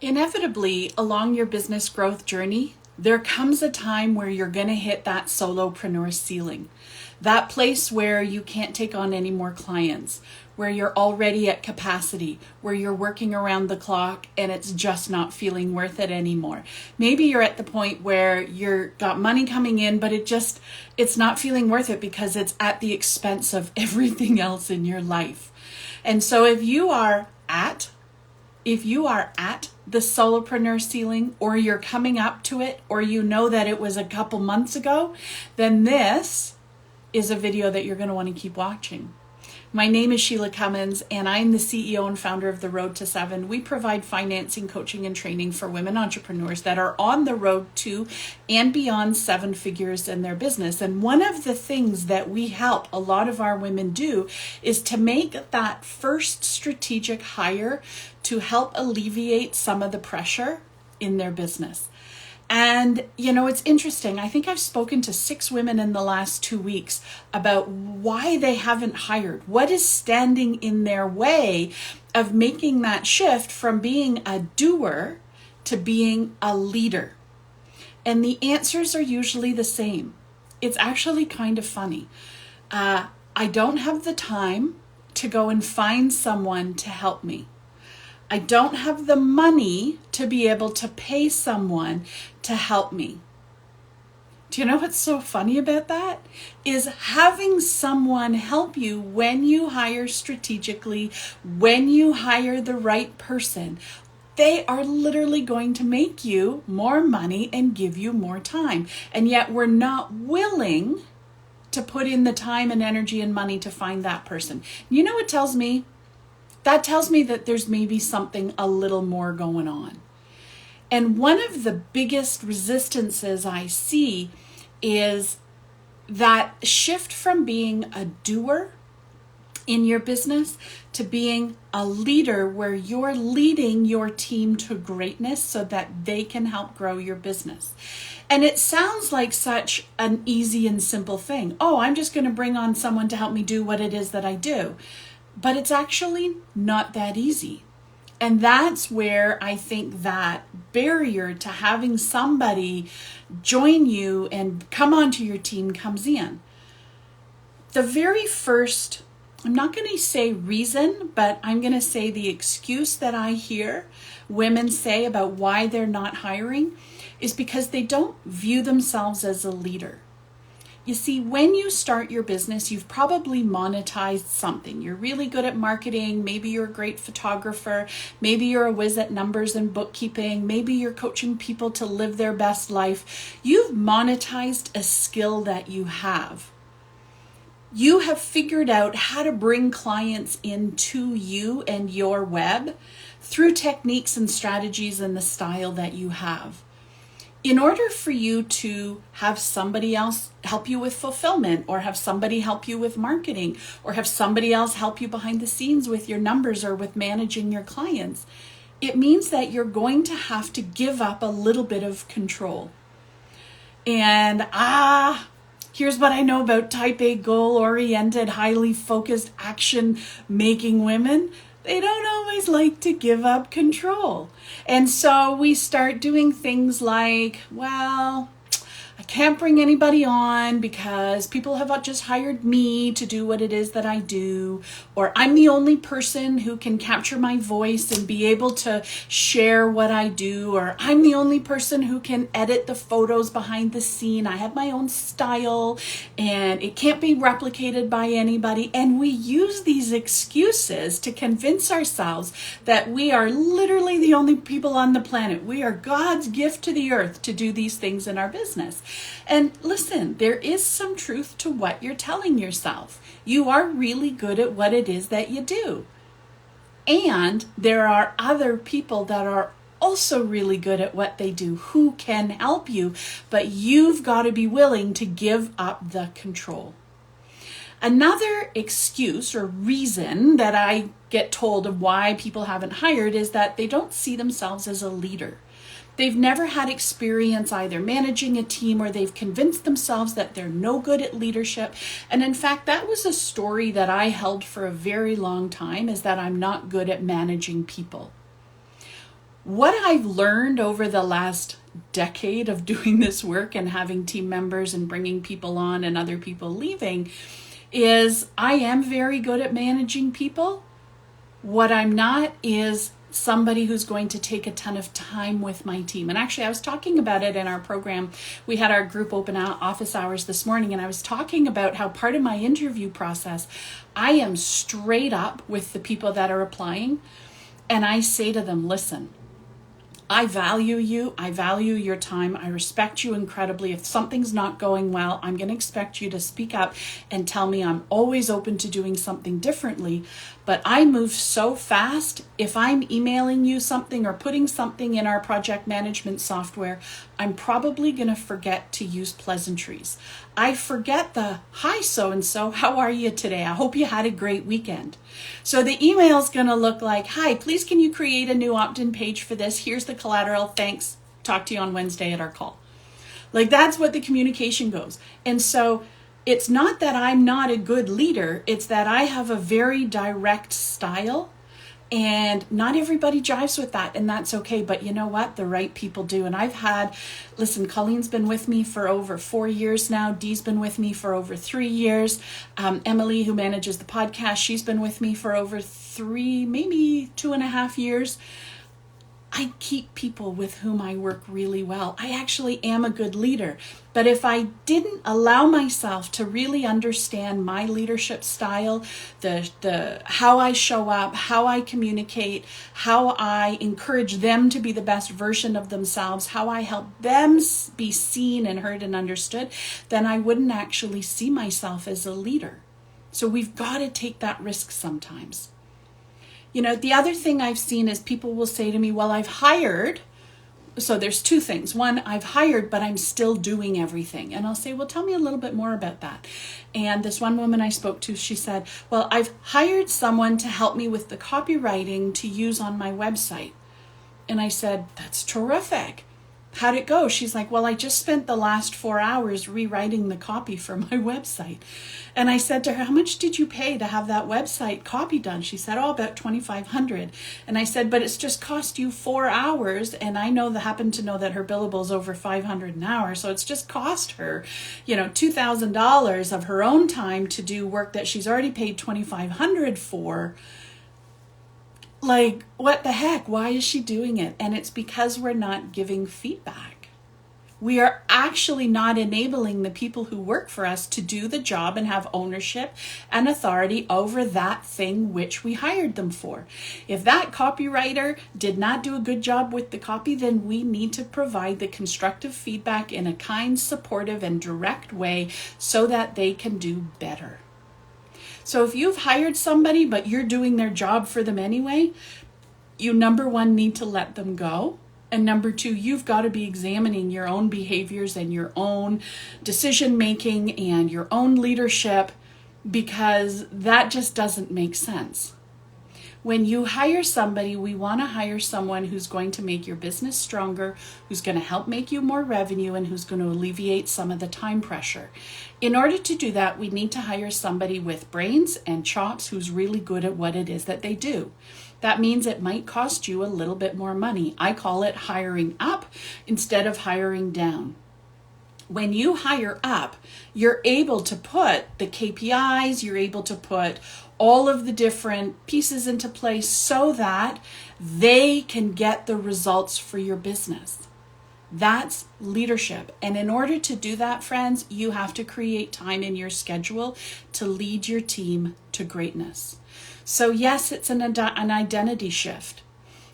Inevitably, along your business growth journey, there comes a time where you're going to hit that solopreneur ceiling. That place where you can't take on any more clients, where you're already at capacity, where you're working around the clock and it's just not feeling worth it anymore. Maybe you're at the point where you've got money coming in, but it's not feeling worth it because it's at the expense of everything else in your life. And so if you are at the solopreneur ceiling, or you're coming up to it, or you know that it was a couple months ago, then this is a video that you're going to want to keep watching. My name is Shelagh Cummins, and I'm the CEO and founder of The Road to Seven. We provide financing, coaching, and training for women entrepreneurs that are on the road to and beyond 7 figures in their business. And one of the things that we help a lot of our women do is to make that first strategic hire to help alleviate some of the pressure in their business. And, it's interesting. I think I've spoken to 6 women in the last 2 weeks about why they haven't hired. What is standing in their way of making that shift from being a doer to being a leader? And the answers are usually the same. It's actually kind of funny. I don't have the time to go and find someone to help me. I don't have the money to be able to pay someone to help me. Do you know what's so funny about that? Is having someone help you when you hire strategically, when you hire the right person. They are literally going to make you more money and give you more time. And yet we're not willing to put in the time and energy and money to find that person. You know what it tells me? That tells me that there's maybe something a little more going on. And one of the biggest resistances I see is that shift from being a doer in your business to being a leader, where you're leading your team to greatness so that they can help grow your business. And it sounds like such an easy and simple thing. Oh, I'm just going to bring on someone to help me do what it is that I do. But it's actually not that easy. And that's where I think that barrier to having somebody join you and come onto your team comes in. The very first, I'm not going to say reason, but I'm going to say the excuse that I hear women say about why they're not hiring is because they don't view themselves as a leader. You see, when you start your business, you've probably monetized something. You're really good at marketing. Maybe you're a great photographer. Maybe you're a whiz at numbers and bookkeeping. Maybe you're coaching people to live their best life. You've monetized a skill that you have. You have figured out how to bring clients into you and your web through techniques and strategies and the style that you have. In order for you to have somebody else help you with fulfillment, or have somebody help you with marketing, or have somebody else help you behind the scenes with your numbers or with managing your clients, it means that you're going to have to give up a little bit of control. And here's what I know about type A, goal-oriented, highly focused, action-making women. They don't always like to give up control. And so we start doing things like, well, I can't bring anybody on because people have just hired me to do what it is that I do. Or I'm the only person who can capture my voice and be able to share what I do. Or I'm the only person who can edit the photos behind the scene. I have my own style and it can't be replicated by anybody. And we use these excuses to convince ourselves that we are literally the only people on the planet. We are God's gift to the earth to do these things in our business. And listen, there is some truth to what you're telling yourself. You are really good at what it is that you do. And there are other people that are also really good at what they do who can help you, but you've got to be willing to give up the control. Another excuse or reason that I get told of why people haven't hired is that they don't see themselves as a leader. They've never had experience either managing a team, or they've convinced themselves that they're no good at leadership. And in fact, that was a story that I held for a very long time, is that I'm not good at managing people. What I've learned over the last decade of doing this work and having team members and bringing people on and other people leaving is I am very good at managing people. What I'm not is somebody who's going to take a ton of time with my team. And actually, I was talking about it in our program. We had our group open office hours this morning, and I was talking about how part of my interview process, I am straight up with the people that are applying, and I say to them, listen, I value you. I value your time. I respect you incredibly. If something's not going well, I'm going to expect you to speak up and tell me. I'm always open to doing something differently. But I move so fast. If I'm emailing you something or putting something in our project management software, I'm probably going to forget to use pleasantries. I forget the, hi, so-and-so, how are you today? I hope you had a great weekend. So the email is going to look like, hi, please can you create a new opt-in page for this? Here's the collateral. Thanks. Talk to you on Wednesday at our call. Like that's what the communication goes. And so it's not that I'm not a good leader. It's that I have a very direct style. And not everybody jives with that, and that's okay. But you know what? The right people do. And listen, Colleen's been with me for over 4 years now. Dee's been with me for over 3 years. Emily, who manages the podcast, she's been with me for over 3, maybe 2.5 years. I keep people with whom I work really well. I actually am a good leader. But if I didn't allow myself to really understand my leadership style, the how I show up, how I communicate, how I encourage them to be the best version of themselves, how I help them be seen and heard and understood, then I wouldn't actually see myself as a leader. So we've got to take that risk sometimes. You know, the other thing I've seen is people will say to me, well, I've hired. So there's two things. One, I've hired, but I'm still doing everything. And I'll say, well, tell me a little bit more about that. And this one woman I spoke to, she said, well, I've hired someone to help me with the copywriting to use on my website. And I said, that's terrific. How'd it go? She's like, well, I just spent the last 4 hours rewriting the copy for my website. And I said to her, how much did you pay to have that website copy done? She said, oh, about $2,500. And I said, but it's just cost you 4 hours. And I happen to know that her billable is over $500 an hour. So it's just cost her, $2,000 of her own time to do work that she's already paid $2,500 for. Like, what the heck? Why is she doing it? And it's because we're not giving feedback. We are actually not enabling the people who work for us to do the job and have ownership and authority over that thing which we hired them for. If that copywriter did not do a good job with the copy, then we need to provide the constructive feedback in a kind, supportive, and direct way so that they can do better. So if you've hired somebody, but you're doing their job for them anyway, you, number one, need to let them go. And number two, you've got to be examining your own behaviors and your own decision making and your own leadership, because that just doesn't make sense. When you hire somebody, we want to hire someone who's going to make your business stronger, who's going to help make you more revenue, and who's going to alleviate some of the time pressure. In order to do that, we need to hire somebody with brains and chops who's really good at what it is that they do. That means it might cost you a little bit more money. I call it hiring up instead of hiring down. When you hire up, you're able to put the KPIs, you're able to put all of the different pieces into place so that they can get the results for your business. That's leadership. And in order to do that, friends, you have to create time in your schedule to lead your team to greatness. So yes, it's an identity shift.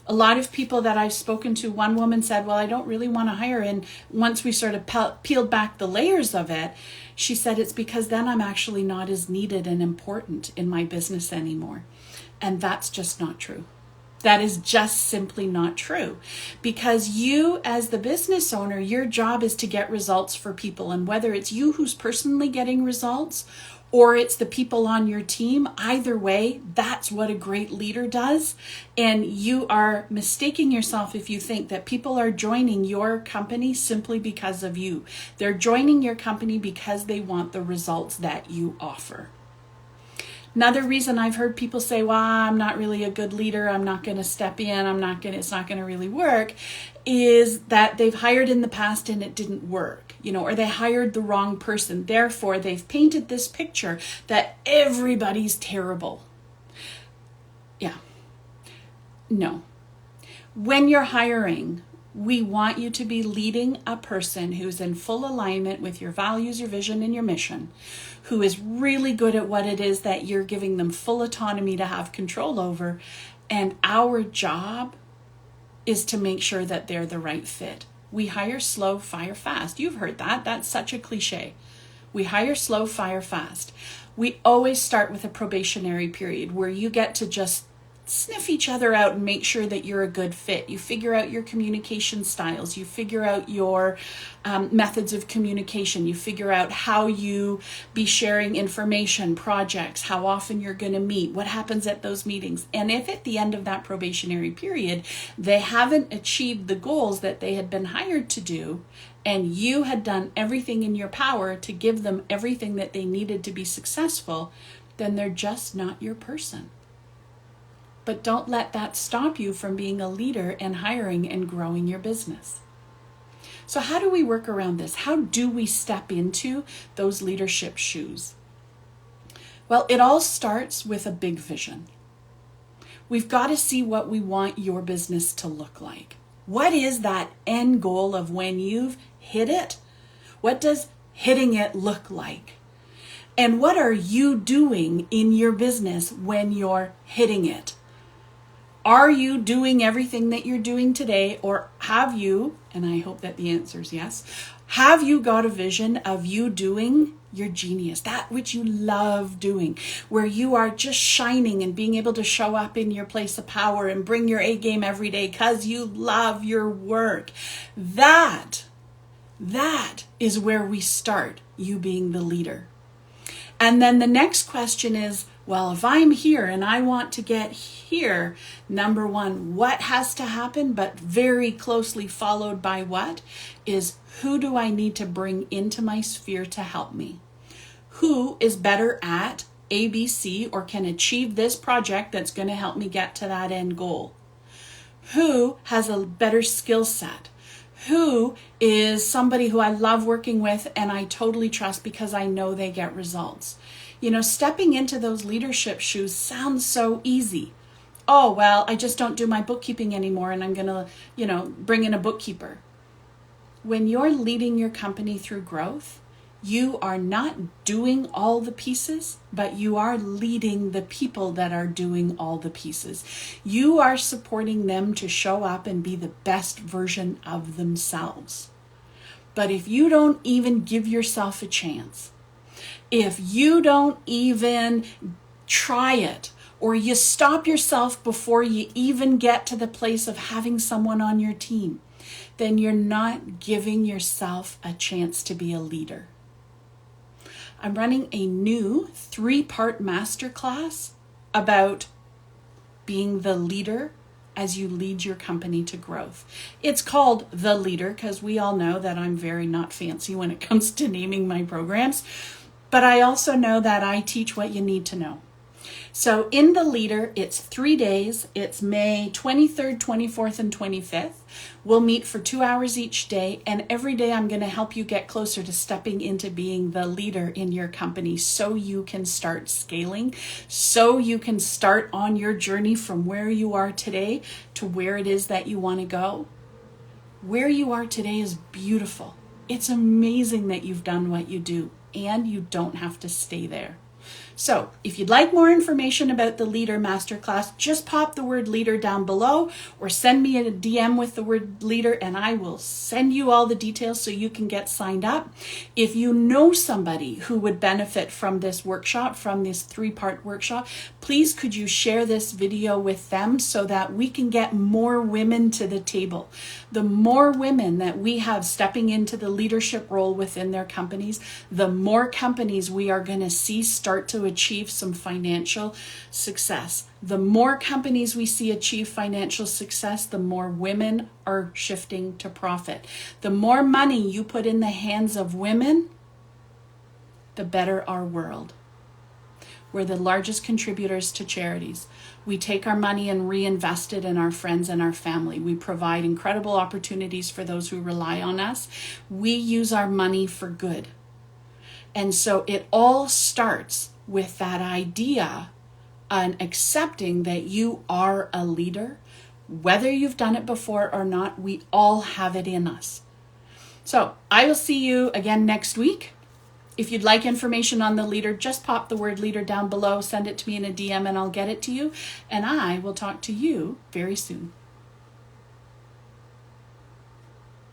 A lot of people that I've spoken to, one woman said, well, I don't really want to hire. And once we sort of peeled back the layers of it, she said, it's because then I'm actually not as needed and important in my business anymore. And that's just not true. That is just simply not true. Because you, as the business owner, your job is to get results for people. And whether it's you who's personally getting results or it's the people on your team, either way, that's what a great leader does. And you are mistaking yourself if you think that people are joining your company simply because of you. They're joining your company because they want the results that you offer. Another reason I've heard people say, well, I'm not really a good leader, I'm not going to step in, it's not going to really work, is that they've hired in the past and it didn't work, or they hired the wrong person. Therefore, they've painted this picture that everybody's terrible. Yeah. No. When you're hiring, we want you to be leading a person who's in full alignment with your values, your vision, and your mission, who is really good at what it is that you're giving them full autonomy to have control over. And our job is to make sure that they're the right fit. We hire slow, fire fast. You've heard that. That's such a cliche. We hire slow, fire fast. We always start with a probationary period where you get to just sniff each other out and make sure that you're a good fit. You figure out your communication styles. You figure out your methods of communication. You figure out how you be sharing information, projects, how often you're going to meet, what happens at those meetings. And if at the end of that probationary period, they haven't achieved the goals that they had been hired to do, and you had done everything in your power to give them everything that they needed to be successful, then they're just not your person. But don't let that stop you from being a leader and hiring and growing your business. So how do we work around this? How do we step into those leadership shoes? Well, it all starts with a big vision. We've got to see what we want your business to look like. What is that end goal of when you've hit it? What does hitting it look like? And what are you doing in your business when you're hitting it? Are you doing everything that you're doing today, or have you, and I hope that the answer is yes, have you got a vision of you doing your genius, that which you love doing, where you are just shining and being able to show up in your place of power and bring your A game every day because you love your work? That is where we start, you being the leader. And then the next question is, well, if I'm here and I want to get here, number one, what has to happen? But very closely followed by what is, who do I need to bring into my sphere to help me? Who is better at ABC or can achieve this project that's going to help me get to that end goal? Who has a better skill set? Who is somebody who I love working with and I totally trust because I know they get results? Stepping into those leadership shoes sounds so easy. Oh, well, I just don't do my bookkeeping anymore and I'm going to, bring in a bookkeeper. When you're leading your company through growth, you are not doing all the pieces, but you are leading the people that are doing all the pieces. You are supporting them to show up and be the best version of themselves. But if you don't even give yourself a chance, if you don't even try it, or you stop yourself before you even get to the place of having someone on your team, then you're not giving yourself a chance to be a leader. I'm running a new 3-part masterclass about being the leader as you lead your company to growth. It's called The Leader because we all know that I'm very not fancy when it comes to naming my programs. But I also know that I teach what you need to know. So in The Leader, it's 3 days. It's May 23rd, 24th, and 25th. We'll meet for 2 hours each day. And every day I'm going to help you get closer to stepping into being the leader in your company so you can start scaling, so you can start on your journey from where you are today to where it is that you want to go. Where you are today is beautiful. It's amazing that you've done what you do. And you don't have to stay there. So if you'd like more information about the Leader Masterclass, just pop the word leader down below or send me a DM with the word leader and I will send you all the details so you can get signed up. If you know somebody who would benefit from this workshop, from this 3-part workshop, please could you share this video with them so that we can get more women to the table. The more women that we have stepping into the leadership role within their companies, the more companies we are going to see start to achieve some financial success. The more companies we see achieve financial success, the more women are shifting to profit. The more money you put in the hands of women, the better our world. We're the largest contributors to charities. We take our money and reinvest it in our friends and our family. We provide incredible opportunities for those who rely on us. We use our money for good. And so it all starts with that idea and accepting that you are a leader. Whether you've done it before or not, we all have it in us. So I will see you again next week. If you'd like information on the leader, just pop the word leader down below, send it to me in a DM and I'll get it to you. And I will talk to you very soon.